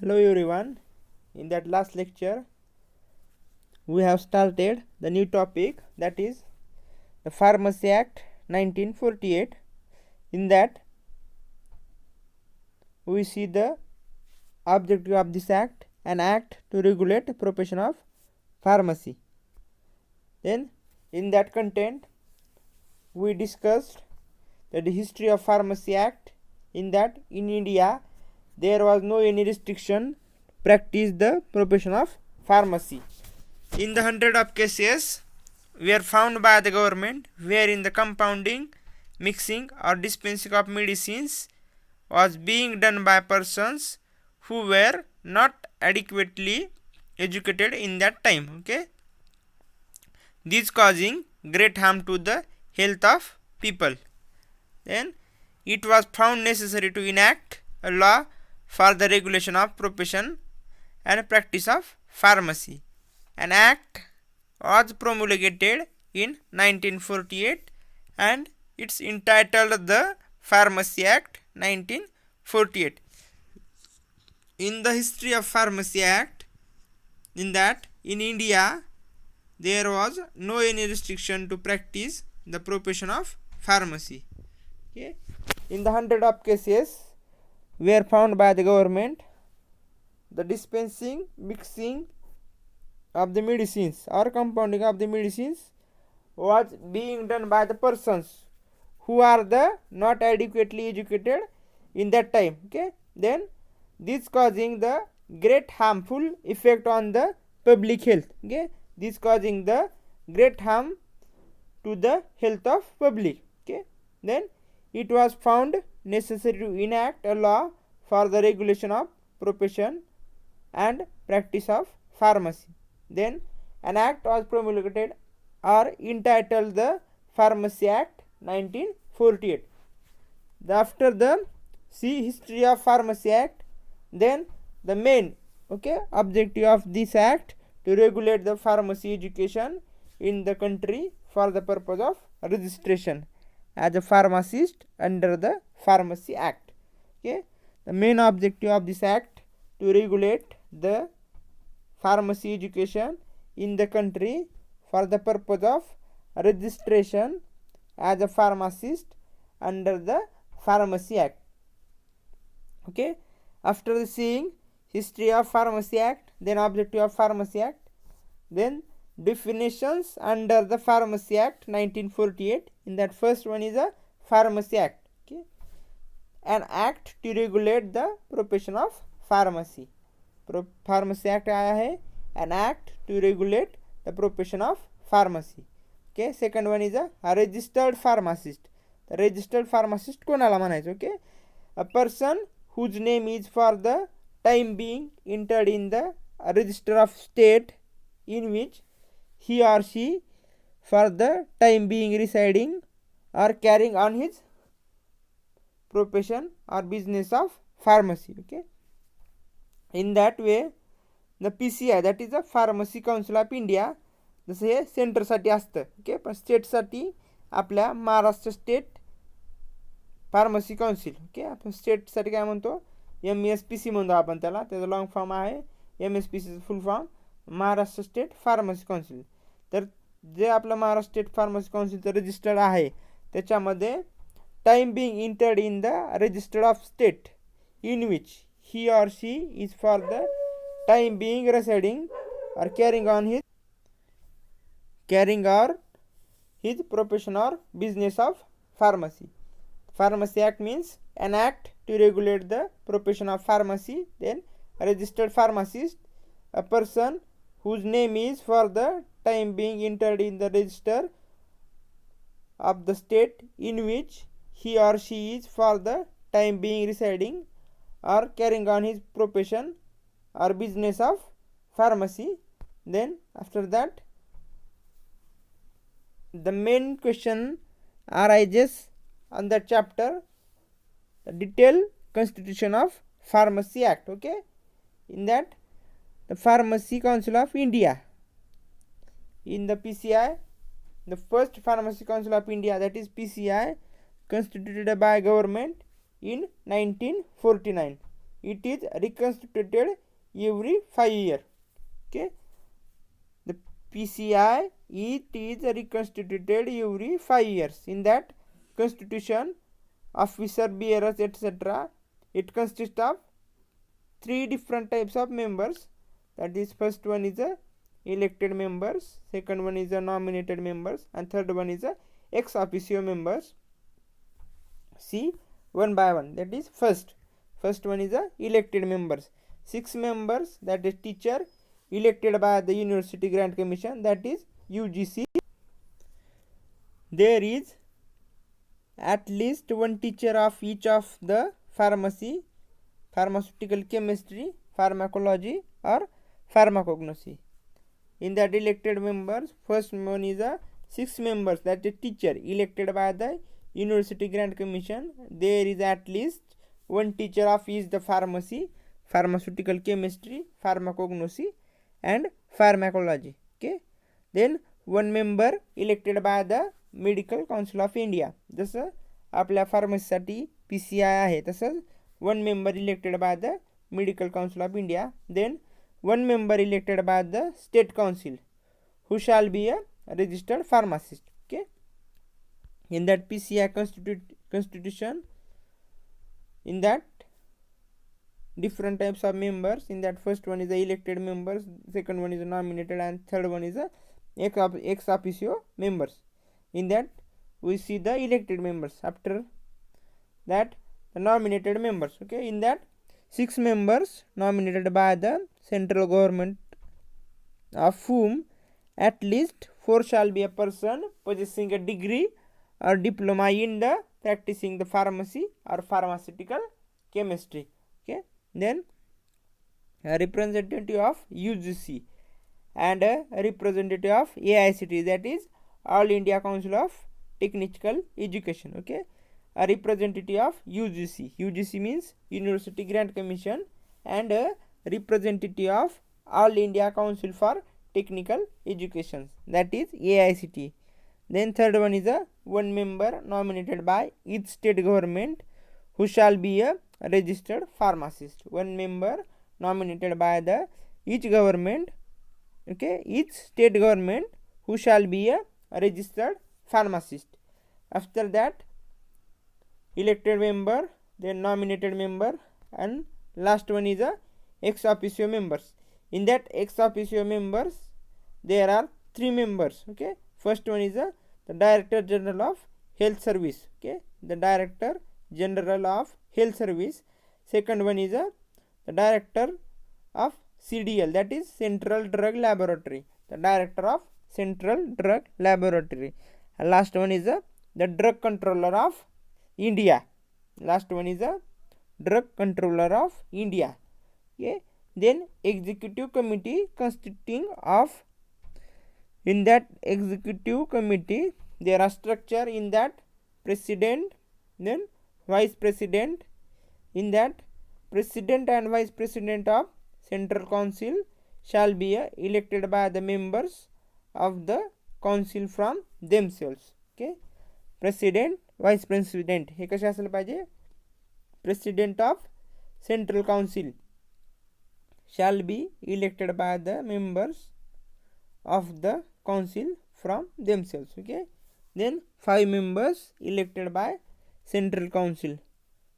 Hello everyone. In that last lecture, we have started the new topic, that is the Pharmacy Act 1948. In that, we see the objective of this act, an act to regulate the profession of pharmacy. Then, in that content, we discussed the history of Pharmacy Act. In that, in India, there was no any restriction practice the profession of pharmacy. In the hundred of cases were found by the government wherein the compounding, mixing or dispensing of medicines was being done by persons who were not adequately educated in that time. Okay, this causing great harm to the health of people. Then it was found necessary to enact a law for the regulation of profession and practice of pharmacy. An act was promulgated in 1948 and it's entitled the Pharmacy Act 1948. In the history of Pharmacy Act, in that in India there was no any restriction to practice the profession of pharmacy. Okay. In the hundred of cases were found by the government, the dispensing, mixing of the medicines or compounding of the medicines was being done by the persons who are the not adequately educated in that time. Okay, then this causing the great harmful effect on the public health. Okay, this causing the great harm to the health of public. Okay, then it was found necessary to enact a law for the regulation of profession and practice of pharmacy. Then an act was promulgated or entitled the Pharmacy Act 1948. After the history of Pharmacy Act, then the main objective of this act to regulate the pharmacy education in the country for the purpose of registration as a pharmacist under the Pharmacy Act. Okay, the main objective of this act to regulate the pharmacy education in the country for the purpose of registration as a pharmacist under the Pharmacy Act. Okay, after seeing history of Pharmacy Act, then objective of Pharmacy Act, then definitions under the Pharmacy Act 1948. In that first one is a Pharmacy Act. Okay, an act to regulate the profession of pharmacy. Pharmacy Act आया है, an act to regulate the profession of pharmacy. Okay, second one is a registered pharmacist. The registered pharmacist कोणाला म्हणायचं? Okay, a person whose name is for the time being entered in the register of state in which he or she for the time being residing or carrying on his profession or business of pharmacy. Okay, in that way the PCI, that is the Pharmacy Council of India, जसं हे सेंटरसाठी असतं. Okay, पण स्टेटसाठी आपल्या Maharashtra state pharmacy council. Okay, आपण स्टेटसाठी काय म्हणतो? MSPC म्हणतो आपण त्याला. त्याचा लॉंग फॉर्म आहे MSPCचं full form Maharashtra state pharmacy council. तर जे आपलं महाराष्ट्र स्टेट फार्मसी काउन्सिलचं रजिस्टर्ड आहे त्याच्यामध्ये time being entered in the register of state in which he or she is for the time being residing or carrying on his profession or business of pharmacy. Pharmacy Act means an act to regulate the profession of pharmacy. Then a registered pharmacist, a person whose name is for the time being entered in the register of the state in which he or she is for the time being residing or carrying on his profession or business of pharmacy. Then after that the main question arises on that chapter, the detailed constitution of Pharmacy Act. Okay, in that the Pharmacy Council of India, in the PCI, the first Pharmacy Council of India, that is PCI, constituted by government in 1949. it is reconstituted every 5 years. Okay, the PCI, it is reconstituted every 5 years. In that constitution, officer bearers, etc., it consists of 3 different types of members. That is, first one is a elected members, second one is a nominated members, and third one is a ex officio members. See one by one. That is, first one is a elected members. 6 members, that is teacher, elected by the University Grant Commission, that is UGC. There is at least one teacher of each of the pharmacy, pharmaceutical chemistry, pharmacology, or pharmacognosy. In that elected members, first one is a 6 members, that is teacher elected by the University Grant Commission. There is at least one teacher of each the pharmacy, pharmaceutical chemistry, pharmacognosy, and pharmacology. Okay, then one member elected by the medical council of India. जसं आपल्या फार्मसीसाठी PCI आहे, तसंच one member elected by the medical council of India. Then one member elected by the state council who shall be a registered pharmacist. Okay, in that PCI constitution, in that different types of members. In that, first one is the elected members, second one is nominated, and third one is the ex officio members. In that, we see the elected members. After that, the nominated members. Okay, in that, 6 members nominated by the central government, of whom at least 4 shall be a person possessing a degree or diploma in the practicing the pharmacy or pharmaceutical chemistry. Okay, then a representative of UGC and a representative of AICTE, that is All India Council of Technical Education. Okay, a representative of UGC. UGC means University Grant Commission, and a representative of All India Council for Technical Education, that is AICTE. Then third one is a one member nominated by each state government, who shall be a registered pharmacist. One member nominated by the each government, okay, each state government, who shall be a registered pharmacist. After that, elected member, then nominated member, and last one is a ex officio members. In that ex officio members, there are 3 members. Okay, first one is the Director General of Health Service. Okay, the Director General of Health Service. Second one is the Director of CDL, that is Central Drug Laboratory, the Director of Central Drug Laboratory. And last one is the Drug Controller of India. Last one is the Drug Controller of India. Okay, then executive committee consisting of, in that executive committee there are structure. In that, president, then vice president. In that, president and vice president of central council shall be elected by the members of the council from themselves. Okay, president, vice president हे कसे असलं पाहिजे, president of central council shall be elected by the members of the council from themselves. Okay, then 5 members elected by central council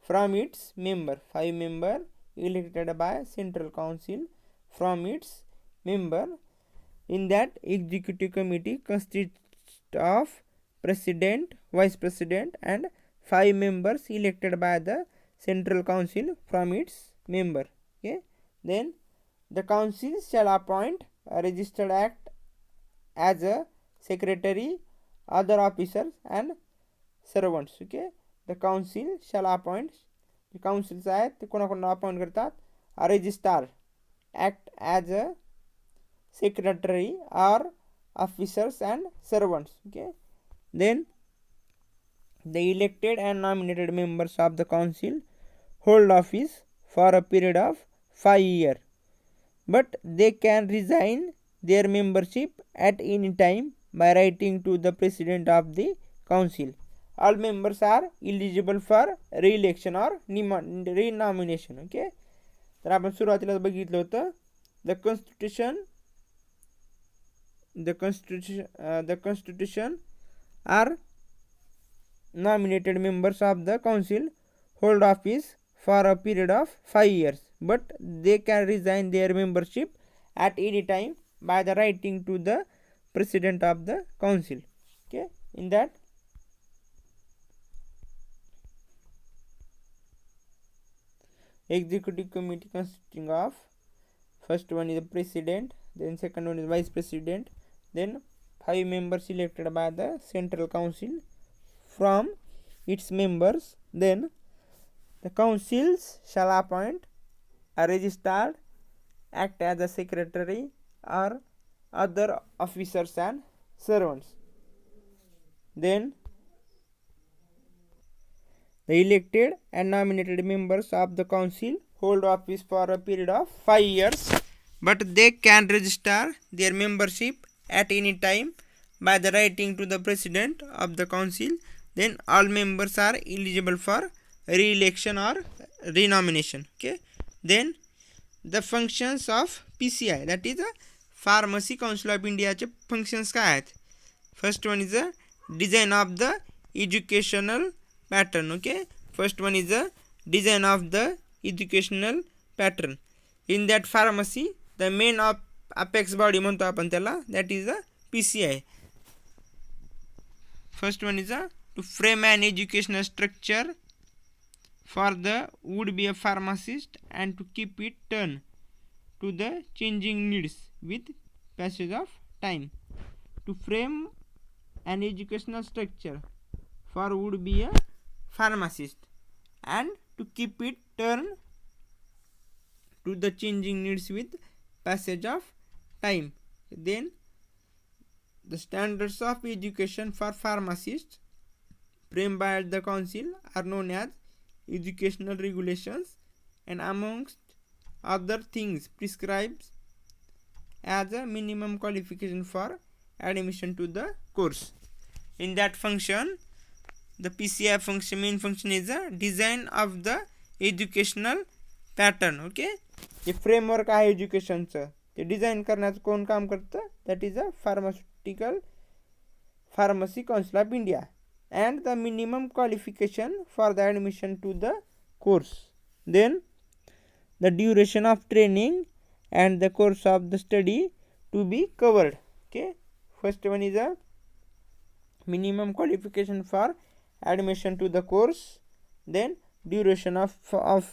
from its member. 5 member elected by central council from its member. In that, executive committee consists of president, vice president, and 5 members elected by the central council from its member. Okay, then the council shall appoint a registered act as a secretary, other officers, and servants. Okay, the council shall appoint, the councils आहेत ते कोणाकोणाला appoint करतात, a registrar act as a secretary or officers and servants. Okay, then the elected and nominated members of the council hold office for a period of 5 years, but they can resign their membership at any time by writing to the president of the council. All members are eligible for re-election or renomination. Okay, तर आपण सुरुवातीला बघितलं होतं the constitution are nominated members of the council hold office for a period of 5 years, but they can resign their membership at any time by the writing to the president of the council. Okay, in that executive committee consisting of first one is the president, then second one is vice president, then 5 members elected by the central council from its members. Then the councils shall appoint a registrar, act as a secretary or other officers and servants. Then the elected and nominated members of the council hold office for a period of 5 years, but they can register their membership at any time by the writing to the president of the council. Then all members are eligible for re-election or renomination. Okay. Then the functions of PCI, that is the Pharmacy Council of India चे functions काय आहेत? First one is the design of the educational pattern. Okay. First one is the design of the educational pattern. In that pharmacy, the main of apex body म्हणतो आपण त्याला, that is the PCI. First one is the to frame an educational structure for the would be a pharmacist and to keep it turned to the changing needs with passage of time. To frame an educational structure for would be a pharmacist and to keep it turned to the changing needs with passage of time. Then the standards of education for pharmacists framed by the council are known as educational regulations, and amongst other things prescribes as a minimum qualification for admission to the course. In that function, the PCI function, main function is the design of the educational pattern. Okay, हे framework आहे एज्युकेशनचं, ते design करण्याचं कोण काम करतं? That is a Pharmacy Council of India. And the minimum qualification for the admission to the course. Then the duration of training and the course of the study to be covered. Okay, first one is a minimum qualification for admission to the course, then duration of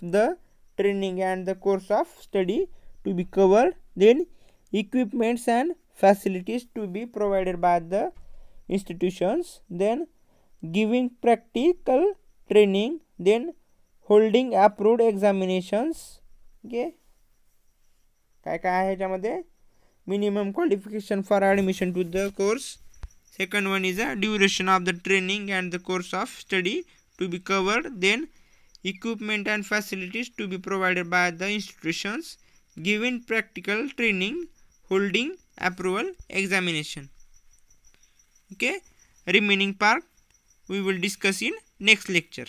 the training and the course of study to be covered, then equipments and facilities to be provided by the institutions, then giving practical training, then holding approved examinations. Okay, काय काय आहे ह्याच्यामध्ये? Minimum qualification for admission to the course. Second one is a duration of the training and the course of study to be covered, then equipment and facilities to be provided by the institutions, giving practical training, holding approval examination. Okay, remaining part we will discuss in next lecture.